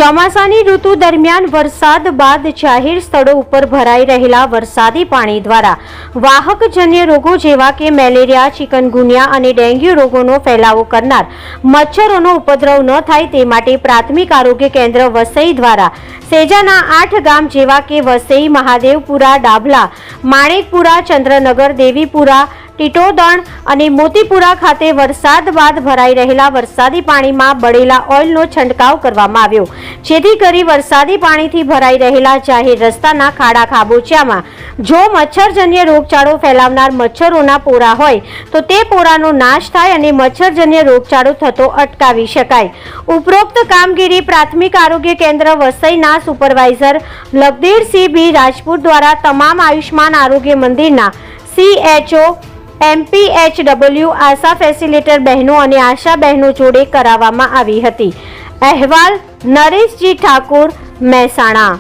ચોમાસાની ઋતુ દરમિયાન વરસાદ બાદ જાહેર સ્થળો ઉપર ભરાઈ રહેલા વરસાદી પાણી દ્વારા વાહકજન્ય રોગો જેવા કે મેલેરિયા, ચિકનગુનિયા અને ડેન્ગ્યુ રોગોનો ફેલાવો કરનાર મચ્છરોનો ઉપદ્રવ ન થાય તે માટે પ્રાથમિક આરોગ્ય કેન્દ્ર વસઈ દ્વારા સેજાના 8 ગામ જેવા કે વસઈ, મહાદેવપુરા, ડાભલા, માણેકપુરા, ચંદ્રનગર, દેવીપુરા, ટીટોદણ અને મોતીપુરા ખાતે વરસાદ બાદ ભરાઈ રહેલા વરસાદી પાણીમાં બળેલા ઓઇલનો છંટકાવ કરવામાં આવ્યો, જેથી કરી વરસાદી પાણીથી ભરાઈ રહેલા જાહેર રસ્તાના ખાડા ખાબોચિયામાં જો મચ્છરજન્ય રોગચાળો ફેલાવનાર મચ્છરોના પોરા હોય તો તે પોરાનો નાશ થાય અને મચ્છરજન્ય રોગચાળો થતો અટકાવી શકાય. ઉપરોક્ત કામગીરી પ્રાથમિક આરોગ્ય કેન્દ્ર વસઈના સુપરવાઇઝર લગદેરસિંહ બી રાજપૂત દ્વારા તમામ આયુષ્માન આરોગ્ય મંદિરના CHO, MPHW, આશા ફેસિલિટેટર બહેનો અને આશા બહેનો જોડે કરાવવામાં આવી હતી. અહેવાલ નરેશજી ઠાકોર, મહેસાણા.